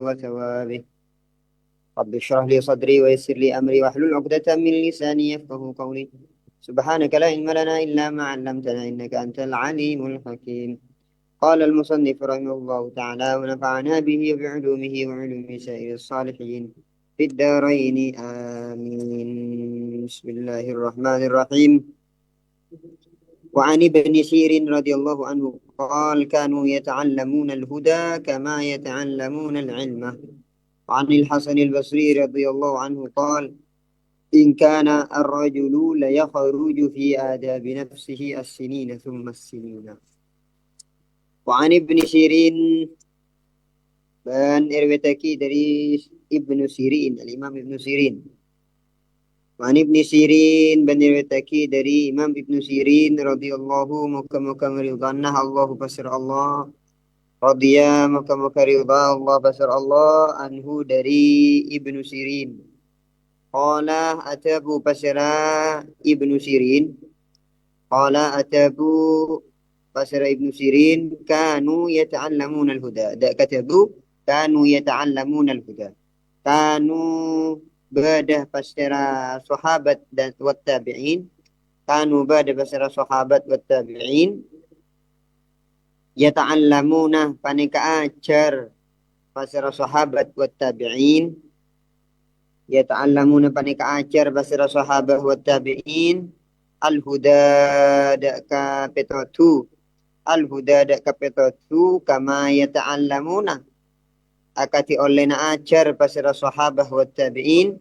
وثوابه. رب اشرح لي صدري ويسر لي أمري واحلل عقدة من لساني يفقه قولي. سبحانك لا علم لنا إلا ما علمتنا إنك أنت العليم الحكيم. قال المصنف رحمه الله تعالى ونفعنا به وبعلومه وعلوم سائر الصالحين في الدارين آمين. بسم الله الرحمن الرحيم. وعن ابن سيرين رضي الله عنه قال كانوا يتعلمون الهدى كما يتعلمون العلم. وعن الحسن البصري رضي الله عنه قال إن كان الرجل ليخرج في آداب نفسه السنين ثم السنين. وعن ابن سيرين بن إرويتكي دريس ابن سيرين الإمام ابن سيرين. وعن ابن سيرين بن إرويتكي دري إمام ابن سيرين رضي الله مكة رضانه الله بسر الله رضي مكة رضا الله بسر الله عنه دري ابن سيرين. قال أتابو بسر ابن سيرين. قال أتابو بسر ابن سيرين كانوا يتعلمون الهدى. كتبوا كانوا يتعلمون الهدى. كانوا بعد بسر صحابة والتابعين. كانوا بعد بسر صحابة والتابعين يتعلمون فنك أجر بسر صحابة والتابعين. يتعلمون فنك أجر بسر صحابة والتابعين الهدى دك بتوتو. الهدى دك بتوتو كما يتعلمون akati oleh na ajar pasira sahabah wa tabi'in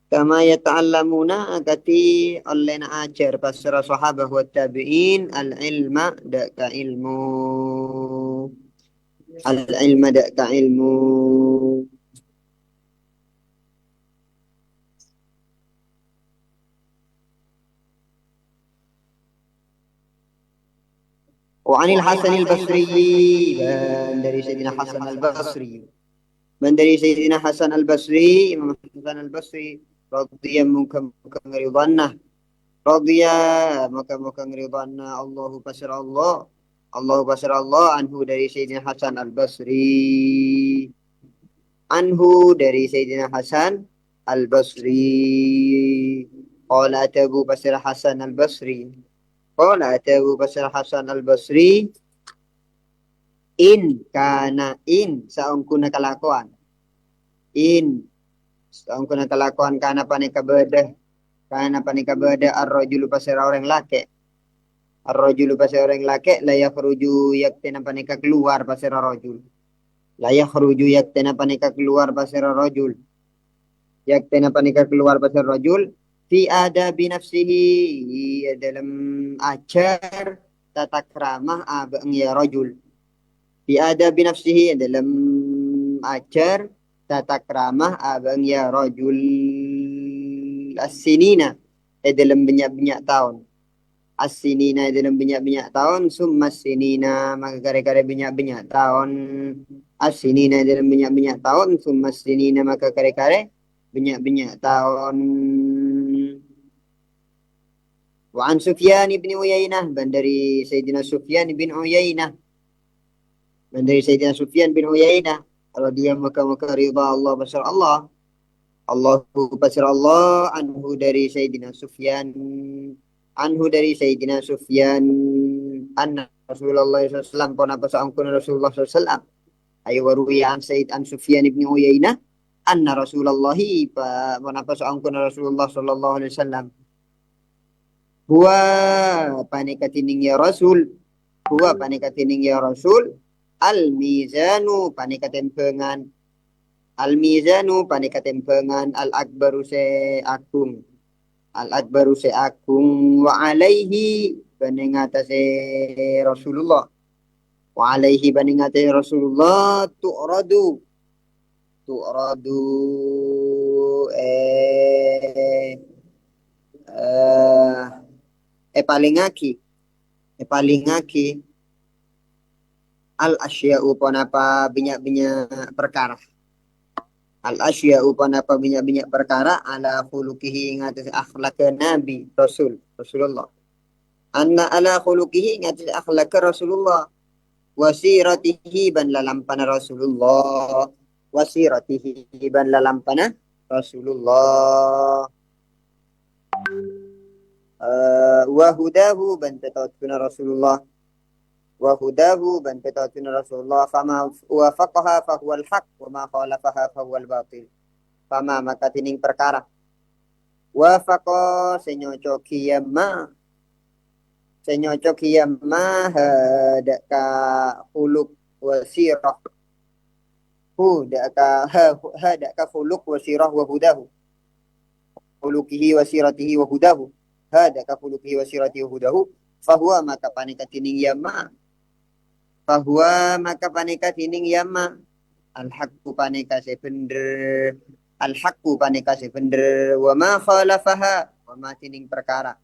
kama yata'allamuna akati oleh na ajar pasira sahabah wa tabi'in al ilma daka ilmu. Al ilma daka ilmu. وعن الحسن البصري من dari Sayyidina Hasan al-Basri. من dari Sayyidina Hasan al-Basri, Imam Hasan al-Basri radhiyallahu anhu. Radhiya maka ngridana Allahu pasir Allah. Allahu pasir Allah anhu dari Sayyidina Hasan al-Basri. Anhu dari Sayyidina Hasan al-Basri. Qala tabu pasir Hasan al-Basri. Qala tabu pasir Hasan al-Basri. In kana in saungkuna kalakuan. In saungkuna kalakuan kana panika bedah. Kana panika beda ar-rajulu pasira orang laki. Ar-rajulu pasira orang laki la yakhruju yaktina panika keluar pasira rajul. La yakhruju yaktina panika keluar pasira rajul. Yaktina panika keluar pasira rajul fi adabi nafsihi dalam ajar tata kramah abang ya rajul. Fi adabi nafsihi dalam ajar tata kramah abang ya rajul. As-sinina dalam banyak-banyak tahun. As-sinina dalam banyak-banyak tahun. Summa sinina maka kare-kare banyak-banyak tahun. As-sinina dalam banyak-banyak tahun. Summa sinina maka kare-kare banyak-banyak tahun. Wa an Sufyan bin Uyainah dari Sayyidina Sufyan bin Uyainah. Dari Sayyidina Sufyan bin Uyainah radhiyallahu maka ridha Allah besar Allah. Allahu pasir Allah anhu dari Sayyidina Sufyan. Anhu dari Sayyidina Sufyan anna Rasulullah SAW pun apa seangkun Rasulullah SAW ayo waruwi an Sayyid an Sufyan ibn Uyainah anna Rasulullah pun apa seangkun Rasulullah sallallahu alaihi wasallam huwa panikatining ya Rasul. Huwa panikatining ya Rasul al mizanu panikatempengan. Al-mizanu panikatempengan al-akbaru se akung. Al-akbaru se akung wa alaihi baningata Rasulullah. Wa alaihi baningata Rasulullah tu'radu. Tu'radu palingaki. Palingaki al-asya'u panapa banyak-banyak perkara. Al-asya'u panapa banyak-banyak perkara ala khuluqihi ngatas akhlak Nabi Rasulullah. Anna ala khuluqihi ngatas akhlak Rasulullah. wasiratihi ban lalampana Rasulullah, wasiratihi ban lalampana Rasulullah, wa hudahu ban tatawatuna Rasulullah, wa hudahu ban tatawatuna Rasulullah, fama wafaqaha fahuwal haq wa ma khalafaha fahuwal batil. Fama maka tining perkara wafaqa senyocoki yamma hadaka huluk wasirah hadaka huluk wasirah wa hudahu hulukihi wasiratihi wa hudahu hadaka hulukihi wasiratihi wa hudahu fahuwa maka panika tining yamma al-haqqu panika se bener al-haqqu panika se bener wa ma khalafaha wa ma tining perkara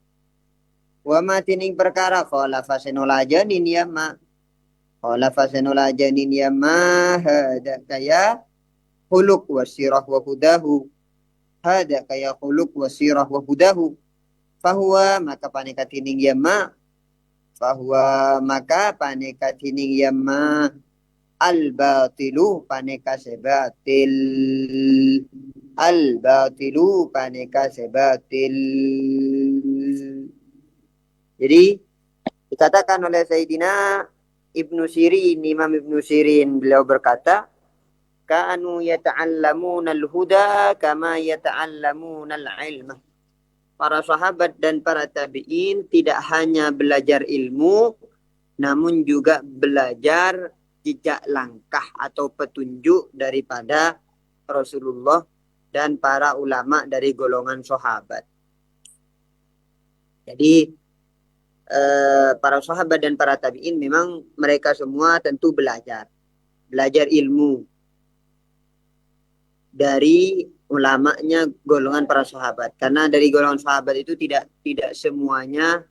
khalafa senolajanin yamma hada kaya huluk wasirah wa hudahu fahuwa maka panika tining yamma al-batilu paneka sebatil Jadi dikatakan oleh Sayyidina Ibnu Sirin, Imam Ibnu Sirin, beliau berkata, kanu yata'allamuna al-huda kama yata'allamuna al-ilma. Para sahabat dan para tabi'in tidak hanya belajar ilmu, namun juga belajar jejak langkah atau petunjuk daripada Rasulullah dan para ulama dari golongan sahabat. Jadi para sahabat dan para tabi'in memang mereka semua tentu belajar ilmu dari ulamanya golongan para sahabat, karena dari golongan sahabat itu tidak semuanya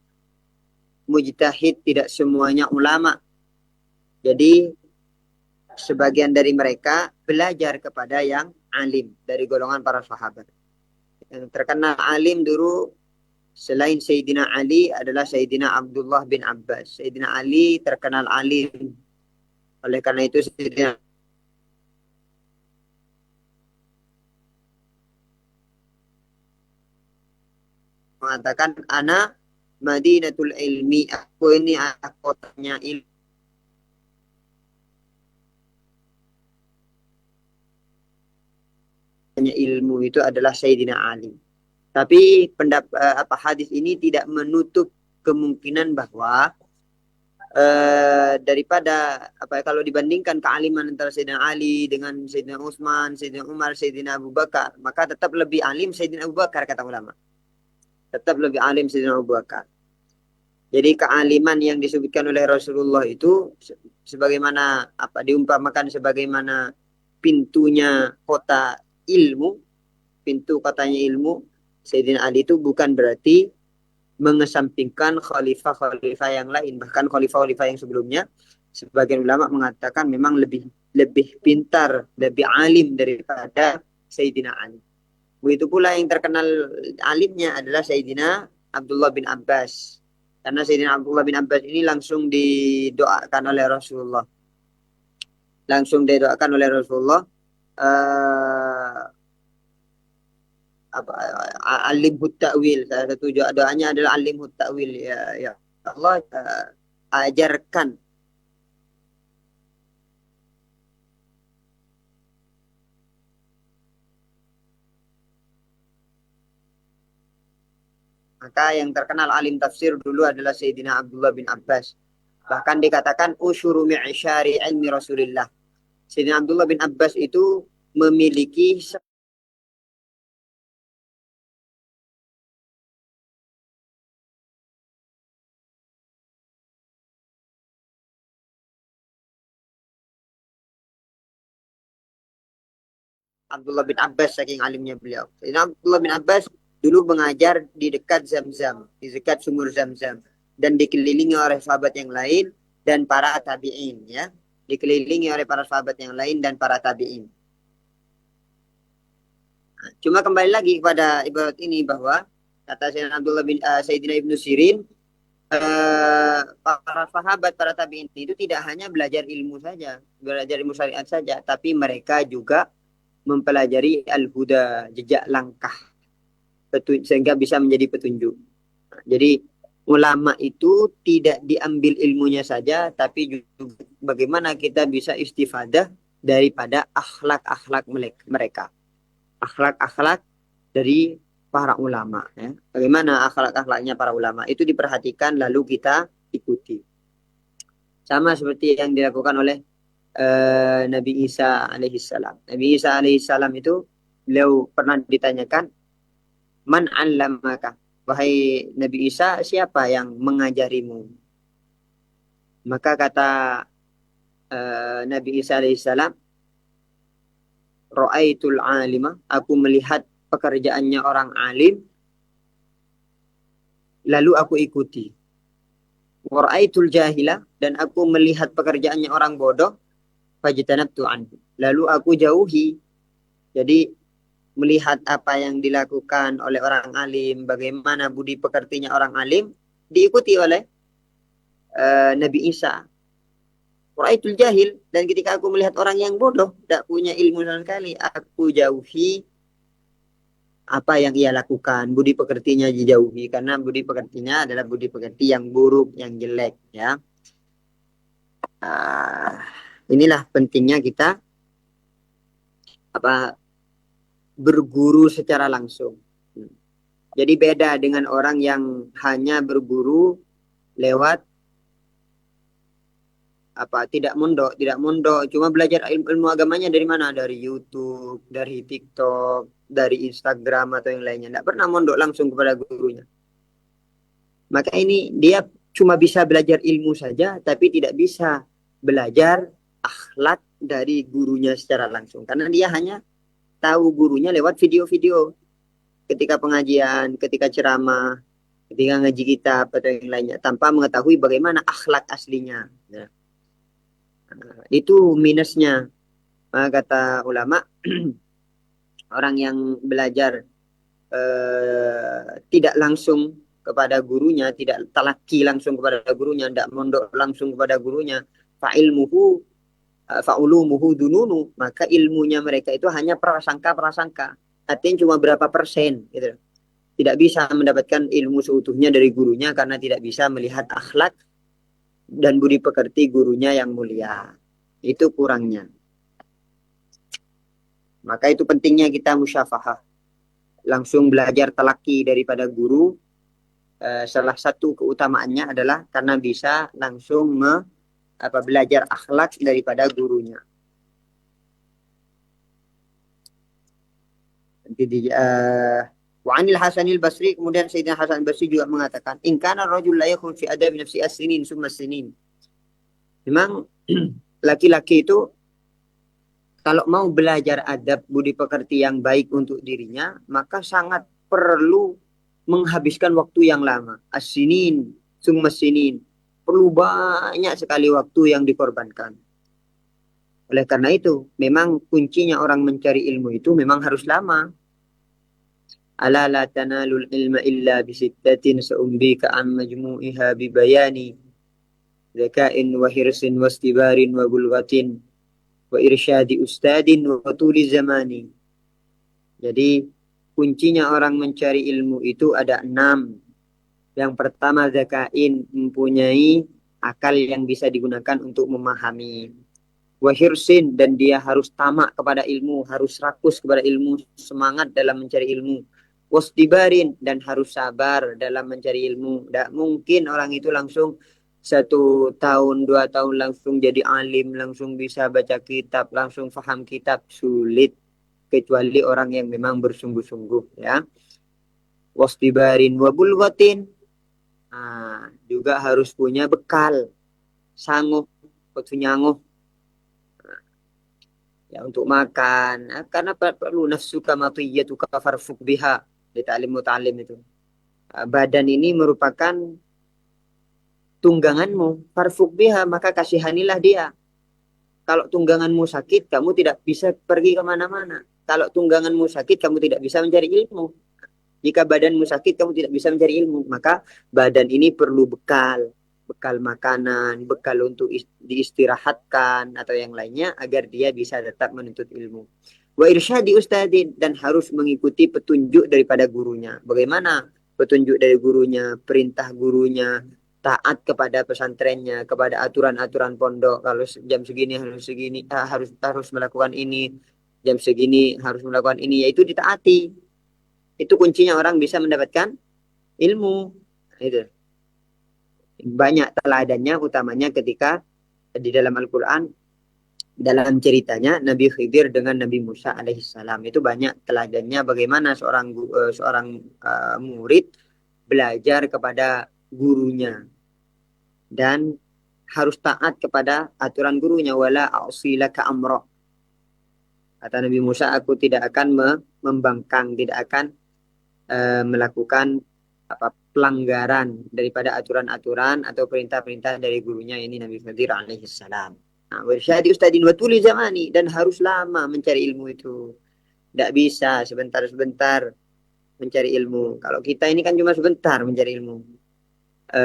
mujtahid, tidak semuanya ulama. Jadi sebagian dari mereka belajar kepada yang alim dari golongan para sahabat. Yang terkenal alim dulu selain Sayyidina Ali adalah Sayyidina Abdullah bin Abbas. Sayyidina Ali terkenal alim. Oleh karena itu Sayyidina mengatakan, ana Madinatul ilmi, aku ini kotanya ilmu. Ilmu itu adalah Sayyidina Ali. Tapi hadis ini tidak menutup kemungkinan bahwa daripada kalau dibandingkan kealiman antara Sayyidina Ali dengan Sayyidina Utsman, Sayyidina Umar, Sayyidina Abu Bakar, maka tetap lebih alim Sayyidina Abu Bakar, kata ulama. Tetap lebih alim Sayyidina Abu Bakar. Jadi kealiman yang disebutkan oleh Rasulullah itu sebagaimana diumpamakan sebagaimana pintunya kota ilmu, pintu kotanya ilmu. Sayyidina Ali itu bukan berarti mengesampingkan khalifah-khalifah yang lain, bahkan khalifah-khalifah yang sebelumnya. Sebagian ulama mengatakan memang lebih pintar, lebih alim daripada Sayyidina Ali. Begitu pula yang terkenal alimnya adalah Sayyidina Abdullah bin Abbas. Karena Sayyidina Abdullah bin Abbas ini langsung didoakan oleh Rasulullah. Alimhut ta'wil. Salah satu doanya adalah alimhut ta'wil. Ya Allah, ajarkan maka yang terkenal alim tafsir dulu adalah Sayyidina Abdullah bin Abbas. Bahkan dikatakan usyuru mi'syari ilmi Rasulillah. Sayyidina Abdullah bin Abbas itu memiliki Abdullah bin Abbas saking alimnya beliau. Sayyidina Abdullah bin Abbas dulu mengajar di dekat Zam-Zam, di dekat sumur Zam-Zam, dan dikelilingi oleh sahabat yang lain dan para tabi'in, ya. Dikelilingi oleh para sahabat yang lain dan para tabi'in. Cuma kembali lagi kepada ibarat ini bahwa kata Sayyidina Ibnu Sirin, para sahabat, para tabi'in itu tidak hanya belajar ilmu saja, belajar ilmu syariat saja, tapi mereka juga mempelajari al-huda, jejak langkah, sehingga bisa menjadi petunjuk. Jadi ulama itu tidak diambil ilmunya saja, tapi juga bagaimana kita bisa istifadah daripada akhlak-akhlak mereka. Akhlak-akhlak dari para ulama. Ya. Bagaimana akhlak-akhlaknya para ulama itu diperhatikan lalu kita ikuti. Sama seperti yang dilakukan oleh Nabi Isa alaihissalam. Nabi Isa alaihissalam itu beliau pernah ditanyakan, man 'allamaka? Wahai Nabi Isa, siapa yang mengajarimu? Maka kata Nabi Isa alaihissalam, ra'aitul alima, aku melihat pekerjaannya orang alim, lalu aku ikuti. Wa ra'aitul jahila, dan aku melihat pekerjaannya orang bodoh, fajtanabtu anhu, lalu aku jauhi. Jadi melihat apa yang dilakukan oleh orang alim, bagaimana budi pekertinya orang alim, diikuti oleh Nabi Isa. Ra'aitul jahil, dan ketika aku melihat orang yang bodoh, tidak punya ilmu sama sekali, aku jauhi apa yang ia lakukan, budi pekertinya dijauhi, karena budi pekertinya adalah budi pekerti yang buruk, yang jelek, ya. Inilah pentingnya kita apa berguru secara langsung. Jadi beda dengan orang yang hanya berguru lewat tidak mondok, cuma belajar ilmu agamanya dari mana? Dari YouTube, dari TikTok, dari Instagram atau yang lainnya. Tidak pernah mondok langsung kepada gurunya. Maka ini dia cuma bisa belajar ilmu saja, tapi tidak bisa belajar akhlak dari gurunya secara langsung. Karena dia hanya tahu gurunya lewat video-video. Ketika pengajian, ketika ceramah, ketika ngaji kitab atau yang lainnya, tanpa mengetahui bagaimana akhlak aslinya. Ya. Itu minusnya. Kata ulama, orang yang belajar tidak langsung kepada gurunya, tidak talaki langsung kepada gurunya, tidak mondok langsung kepada gurunya, fa'ilmuhu fa'ulumuhu dununu, maka ilmunya mereka itu hanya prasangka-prasangka. Artinya cuma berapa persen gitu. Tidak bisa mendapatkan ilmu seutuhnya dari gurunya karena tidak bisa melihat akhlak dan budi pekerti gurunya yang mulia. Itu kurangnya. Maka itu pentingnya kita musyafahah. Langsung belajar talaki daripada guru. Salah satu keutamaannya adalah karena bisa langsung belajar akhlak daripada gurunya. Nanti wa 'anil Hasanil Basri, kemudian Sayyidina Hasan Basri juga mengatakan, in kana ar-rajul la yakhun fi adab nafsi as-sinin summa as-sinin. Memang laki-laki itu kalau mau belajar adab budi pekerti yang baik untuk dirinya, maka sangat perlu menghabiskan waktu yang lama. As-sinin summa as-sinin. Perlu banyak sekali waktu yang dikorbankan. Oleh karena itu, memang kuncinya orang mencari ilmu itu memang harus lama. Ala la tanalul ilma illa bisittatin sa'umbika an majmu'iha bibayani zaka'in wa hirsin wa istibarin wa bulghatin wa irsyadi ustadin wa tuli zamani. Jadi kuncinya orang mencari ilmu itu ada 6. Yang pertama zaka'in, mempunyai akal yang bisa digunakan untuk memahami. Wa hirsin, dan dia harus tamak kepada ilmu, harus rakus kepada ilmu, semangat dalam mencari ilmu. Wastibarin, dan harus sabar dalam mencari ilmu. Tidak mungkin orang itu langsung 1 tahun, 2 tahun langsung jadi alim, langsung bisa baca kitab, langsung paham kitab. Sulit, kecuali orang yang memang bersungguh-sungguh, ya. Wastibarin wabulwatin, juga harus punya bekal, sanggup, petunyanguh, ya, untuk makan. Karena perlu nafsuka matiyatuka farfuk biha di ta'lim muta'alim itu. Badan ini merupakan tungganganmu, farfuk biha, maka kasihanilah dia. Kalau tungganganmu sakit, kamu tidak bisa pergi kemana-mana. Kalau tungganganmu sakit, kamu tidak bisa mencari ilmu. Jika badanmu sakit, kamu tidak bisa mencari ilmu. Maka badan ini perlu bekal. Bekal makanan, bekal untuk diistirahatkan, atau yang lainnya, agar dia bisa tetap menuntut ilmu. Wa irsyadi ustadin, dan harus mengikuti petunjuk daripada gurunya. Bagaimana petunjuk dari gurunya, perintah gurunya, taat kepada pesantrennya, kepada aturan-aturan pondok. Kalau jam segini harus segini, harus melakukan ini, jam segini harus melakukan ini, yaitu ditaati. Itu kuncinya orang bisa mendapatkan ilmu. Itu banyak teladannya, utamanya ketika di dalam Al-Quran, dalam ceritanya Nabi Khidir dengan Nabi Musa alaihissalam, itu banyak teladannya bagaimana seorang murid belajar kepada gurunya dan harus taat kepada aturan gurunya. Wala a'silaka amra, kata Nabi Musa, aku tidak akan membangkang, tidak akan melakukan pelanggaran daripada aturan-aturan atau perintah-perintah dari gurunya, ini Nabi Khidir alaihissalam. Nah, warsyadi ustadin wa tuli zamani, dan harus lama mencari ilmu itu. Tidak bisa sebentar-sebentar mencari ilmu. Kalau kita ini kan cuma sebentar mencari ilmu. 2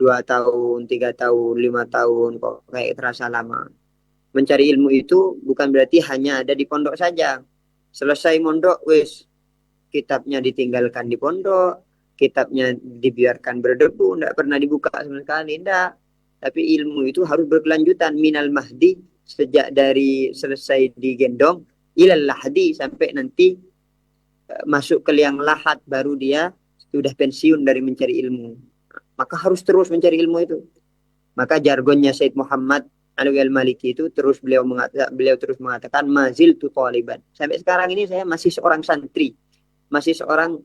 tahun, 3 tahun, 5 tahun, kok kayak terasa lama. Mencari ilmu itu bukan berarti hanya ada di pondok saja. Selesai mondok, wis, kitabnya ditinggalkan di pondok, kitabnya dibiarkan berdebu, tidak pernah dibuka sama sekali, tidak. Tapi ilmu itu harus berkelanjutan, minal mahdi, sejak dari selesai digendong, ilal lahdi, sampai nanti masuk ke liang lahat, baru dia sudah pensiun dari mencari ilmu. Maka harus terus mencari ilmu itu. Maka jargonnya Said Muhammad Alwi Al-Maliki itu terus beliau terus mengatakan mazil tu taliban. Sampai sekarang ini saya masih seorang santri, masih seorang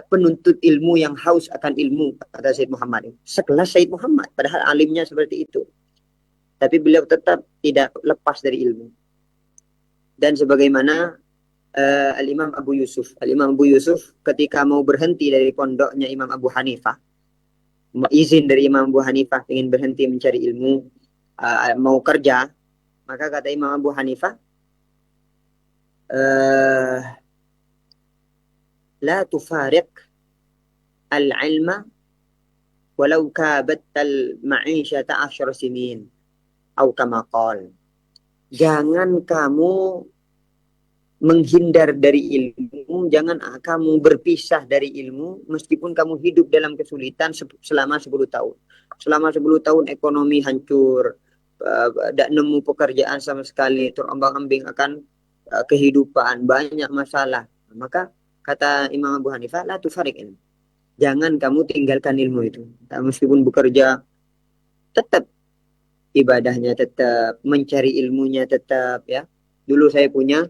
penuntut ilmu yang haus akan ilmu, kata Said Muhammad. Sekelas Said Muhammad, padahal alimnya seperti itu. Tapi beliau tetap tidak lepas dari ilmu. Dan sebagaimana Al-Imam Abu Yusuf. Al-Imam Abu Yusuf ketika mau berhenti dari pondoknya Imam Abu Hanifah, izin dari Imam Abu Hanifah ingin berhenti mencari ilmu, mau kerja, maka kata Imam Abu Hanifah, la tufariq al-ilma walau kabat al-ma'isyata 10 sinin atau kama qala. Jangan kamu menghindar dari ilmu, jangan kamu berpisah dari ilmu meskipun kamu hidup dalam kesulitan selama 10 tahun. Selama 10 tahun ekonomi hancur, tidak nemu pekerjaan sama sekali, terombang-ambing akan kehidupan, banyak masalah. Maka kata Imam Abu Hanifah, la tufarik ilmu. Jangan kamu tinggalkan ilmu itu. Meskipun bekerja, tetap ibadahnya, tetap mencari ilmunya, tetap ya. Dulu saya punya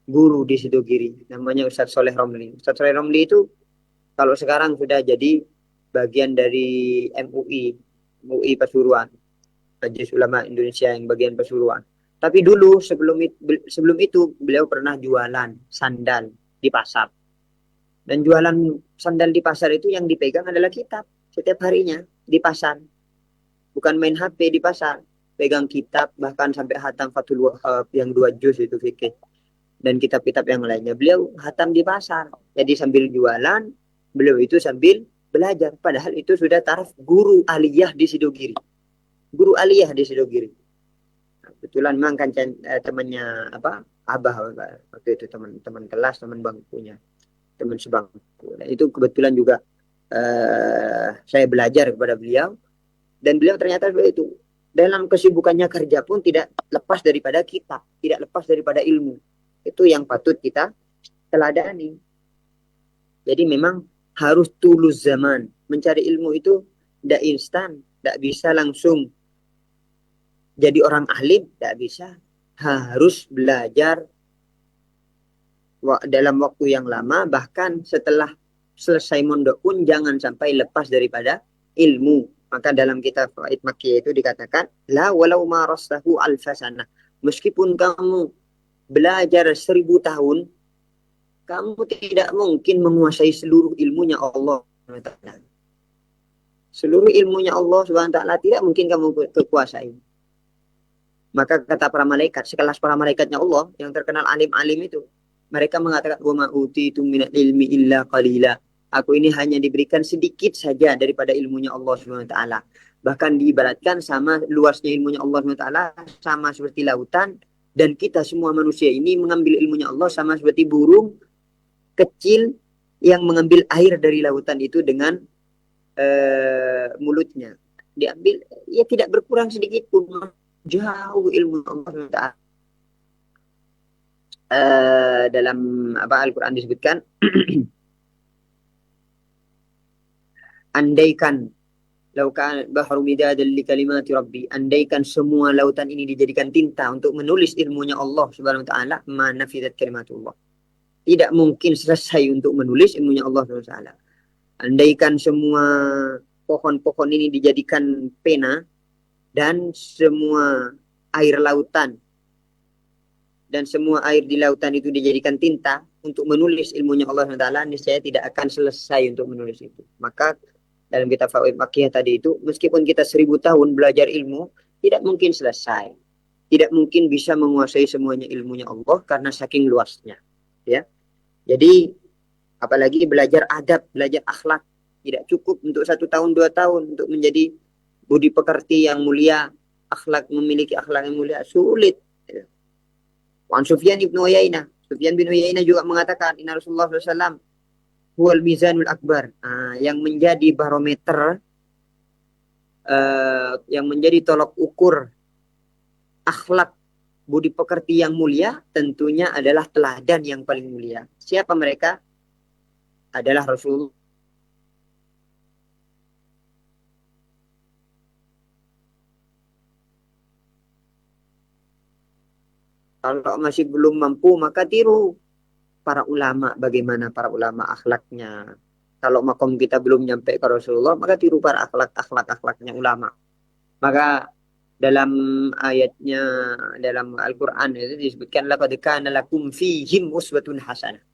guru di Sidogiri, namanya Ustadz Soleh Romli. Ustadz Soleh Romli itu kalau sekarang sudah jadi bagian dari MUI Pasuruan, Majelis Ulama Indonesia yang bagian Pasuruan. Tapi dulu sebelum itu beliau pernah jualan sandal di pasar. Dan jualan sandal di pasar itu yang dipegang adalah kitab setiap harinya di pasar. Bukan main HP di pasar, pegang kitab, bahkan sampai hatam Fathul Wahab yang 2 juz itu fikih, dan kitab-kitab yang lainnya beliau hatam di pasar. Jadi sambil jualan, beliau itu sambil belajar. Padahal itu sudah taraf guru aliyah di Sidogiri. Guru aliyah di Sidogiri. Kebetulan memang kan temannya Abah waktu itu, teman kelas, teman bangkunya, teman sebangku. Nah, itu kebetulan juga saya belajar kepada beliau, dan beliau ternyata seperti itu. Dalam kesibukannya kerja pun tidak lepas daripada kitab, tidak lepas daripada ilmu. Itu yang patut kita teladani. Jadi memang harus tulus zaman. Mencari ilmu itu tidak instan, tidak bisa langsung jadi orang alim, tidak bisa. Harus belajar dalam waktu yang lama, bahkan setelah selesai mondok pun jangan sampai lepas daripada ilmu. Maka dalam kitab Fawaid Makkiyah itu dikatakan, la walau marastahu alfasana. Meskipun kamu belajar 1000 tahun, kamu tidak mungkin menguasai seluruh ilmunya Allah. Seluruh ilmunya Allah SWT tidak mungkin kamu kekuasai. Maka kata para malaikat, sekelas para malaikatnya Allah yang terkenal alim-alim itu, Mereka mengatakan wa ma utitu minal ilmi illa qalila. Aku ini hanya diberikan sedikit saja daripada ilmunya Allah Subhanahu wa taala. Bahkan diibaratkan sama luasnya ilmunya Allah Subhanahu wa taala sama seperti lautan, dan kita semua manusia ini mengambil ilmunya Allah sama seperti burung kecil yang mengambil air dari lautan itu dengan mulutnya. Diambil, ya tidak berkurang sedikit pun, jauh ilmu Allah Subhanahu wa taala. Dalam apa Al-Quran disebutkan, andaikan laukan bahru midadan li kalimati rabbi, andaikan semua lautan ini dijadikan tinta untuk menulis ilmunya Allah Subhanahu wa taala, ma nafidat kalimatullah. Tidak mungkin selesai untuk menulis ilmunya Allah Subhanahu wa taala. Andaikan semua pohon-pohon ini dijadikan pena dan semua air lautan dan semua air di lautan itu dijadikan tinta untuk menulis ilmunya Allah SWT, niscaya tidak akan selesai untuk menulis itu. Maka dalam kitab Fawaid Makiyah tadi itu, meskipun kita 1000 tahun belajar ilmu, tidak mungkin selesai. Tidak mungkin bisa menguasai semuanya ilmunya Allah karena saking luasnya. Ya, jadi apalagi belajar adab, belajar akhlak, tidak cukup untuk 1 tahun 2 tahun untuk menjadi budi pekerti yang mulia, akhlak, memiliki akhlak yang mulia, sulit. Wan Sufyan ibn Uyainah. Sufyan bin Uyainah juga mengatakan, Inna Rasulullah SAW huwal mizanul akbar. Yang menjadi barometer, yang menjadi tolok ukur akhlak budi pekerti yang mulia, tentunya adalah teladan yang paling mulia. Siapa mereka? Adalah Rasulullah. Kalau masih belum mampu, maka tiru para ulama. Bagaimana para ulama akhlaknya. Kalau makom kita belum nyampe ke Rasulullah, maka tiru para akhlaknya ulama. Maka dalam ayatnya, dalam Al-Quran itu disebutkan, laqad kana lakum fihim uswatun hasanah.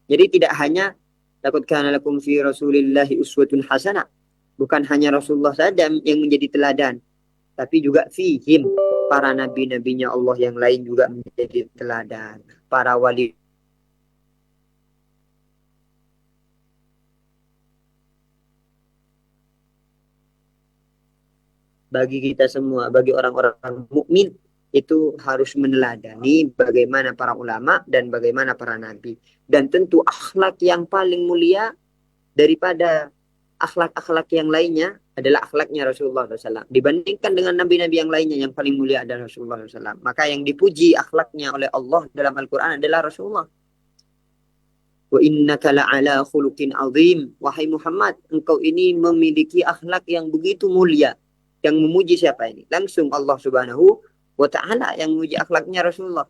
Jadi tidak hanya laqad kana lakum fi Rasulillahi uswatun hasanah. Bukan hanya Rasulullah saja yang menjadi teladan, tapi juga fihim, para nabi-nabinya Allah yang lain juga menjadi teladan. Para wali bagi kita semua, bagi orang-orang mukmin itu harus meneladani bagaimana para ulama dan bagaimana para nabi. Dan tentu akhlak yang paling mulia daripada akhlak-akhlak yang lainnya adalah akhlaknya Rasulullah SAW. Dibandingkan dengan nabi-nabi yang lainnya, yang paling mulia adalah Rasulullah SAW. Maka yang dipuji akhlaknya oleh Allah dalam Al-Quran adalah Rasulullah. Wa innaka la'ala khuluqin azim. Wahai Muhammad, engkau ini memiliki akhlak yang begitu mulia. Yang memuji siapa ini? Langsung Allah Subhanahu wa ta'ala yang memuji akhlaknya Rasulullah.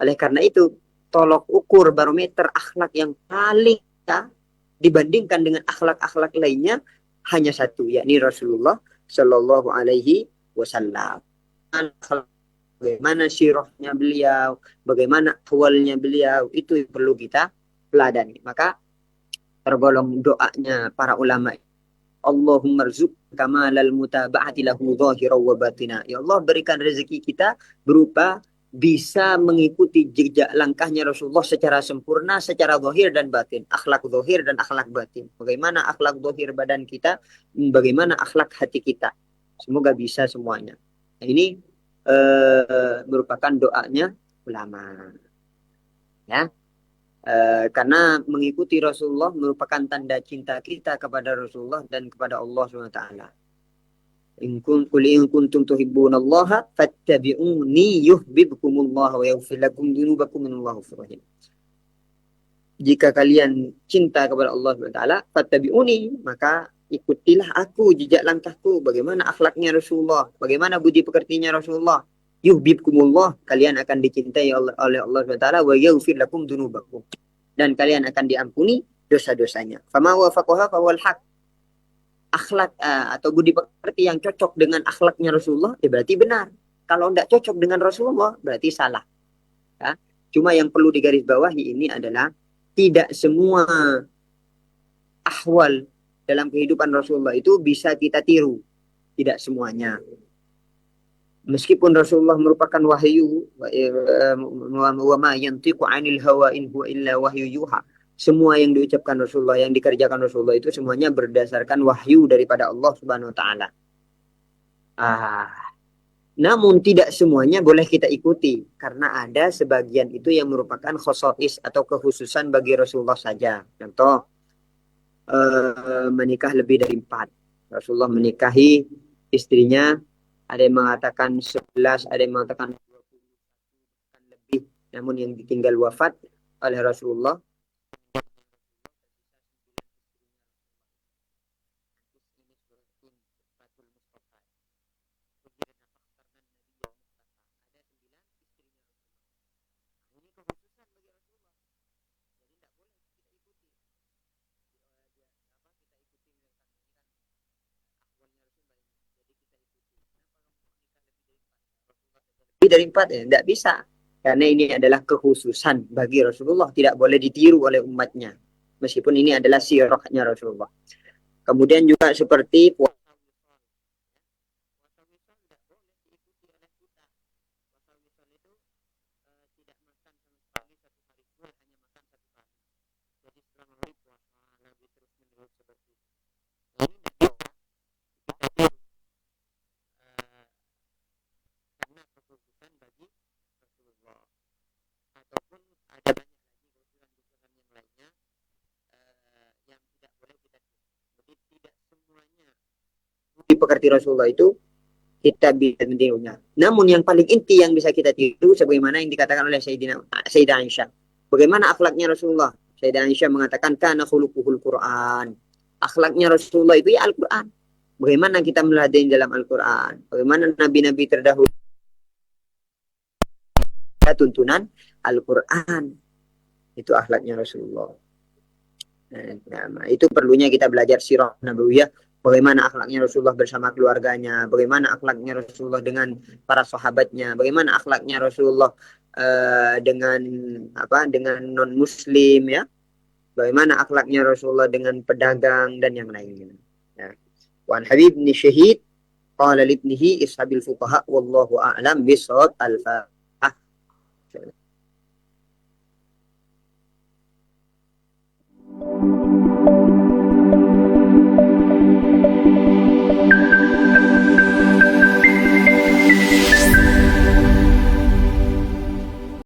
Oleh karena itu, tolok ukur barometer akhlak yang paling dibandingkan dengan akhlak-akhlak lainnya hanya satu, yakni Rasulullah Shallallahu Alaihi Wasallam. Bagaimana sirahnya beliau, bagaimana awalnya beliau, itu yang perlu kita teladani. Maka tergolong doanya para ulama, Allahumma rzuq kamalal mutaba'ati lahu zahira wa batina. Ya Allah, berikan rezeki kita berupa bisa mengikuti jejak langkahnya Rasulullah secara sempurna, secara zahir dan batin. Akhlak zahir dan akhlak batin. Bagaimana akhlak zahir badan kita, bagaimana akhlak hati kita. Semoga bisa semuanya. Nah, ini merupakan doanya ulama. Ya. Karena mengikuti Rasulullah merupakan tanda cinta kita kepada Rasulullah dan kepada Allah SWT. In kuntum tuhibbunallaha fattabi'uni yuhibbukumullah wa yaghfir lakum dzunubakum innallaha ghafurur rahim. Jika kalian cinta kepada Allah SWT, fattabi'uni, maka ikutilah aku, jejak langkahku. Bagaimana akhlaknya Rasulullah, bagaimana budi pekertinya Rasulullah. Yuhibbukumullah, kalian akan dicintai oleh Allah SWT, wa yaghfir lakum dzunubakum, dan kalian akan diampuni dosa-dosanya. Fama wafaqaha fawal haq. Akhlak atau budi pekerti yang cocok dengan akhlaknya Rasulullah, berarti benar. Kalau tidak cocok dengan Rasulullah, berarti salah. Ya. Cuma yang perlu digarisbawahi ini adalah tidak semua ahwal dalam kehidupan Rasulullah itu bisa kita tiru. Tidak semuanya. Meskipun Rasulullah merupakan wahyu, wa ma yantiqu 'anil hawa in huwa illa wahyu yuha. Semua yang diucapkan Rasulullah, yang dikerjakan Rasulullah itu semuanya berdasarkan wahyu daripada Allah Subhanahu wa taala. Namun tidak semuanya boleh kita ikuti karena ada sebagian itu yang merupakan khosais atau kekhususan bagi Rasulullah saja. Contoh, menikah lebih dari 4. Rasulullah menikahi istrinya, ada yang mengatakan 11, ada yang mengatakan 20 lebih. Namun yang ditinggal wafat oleh Rasulullah lebih dari 4 ya, tidak bisa. Karena ini adalah kekhususan bagi Rasulullah, tidak boleh ditiru oleh umatnya. Meskipun ini adalah sirahnya Rasulullah. Kemudian juga seperti dipekerti Rasulullah itu kita bisa menirunya. Namun yang paling inti yang bisa kita tiru sebagaimana yang dikatakan oleh Sayyidah Aisyah. Bagaimana akhlaknya Rasulullah? Sayyidah Aisyah mengatakan kana khuluquhul Quran. Akhlaknya Rasulullah itu ya Al-Quran. Bagaimana kita meladeni dalam Al-Quran? Bagaimana nabi-nabi terdahulu tuntunan Al-Quran. Itu akhlaknya Rasulullah. Nah, itu perlunya kita belajar sirah nabawiyah, bagaimana akhlaknya Rasulullah bersama keluarganya, bagaimana akhlaknya Rasulullah dengan para sahabatnya, bagaimana akhlaknya Rasulullah dengan non muslim ya, bagaimana akhlaknya Rasulullah dengan pedagang dan yang lainnya. Ya. Wan Habib bin Syahid qala libnihi ishabil fuqaha wallahu a'lam bisawab. Al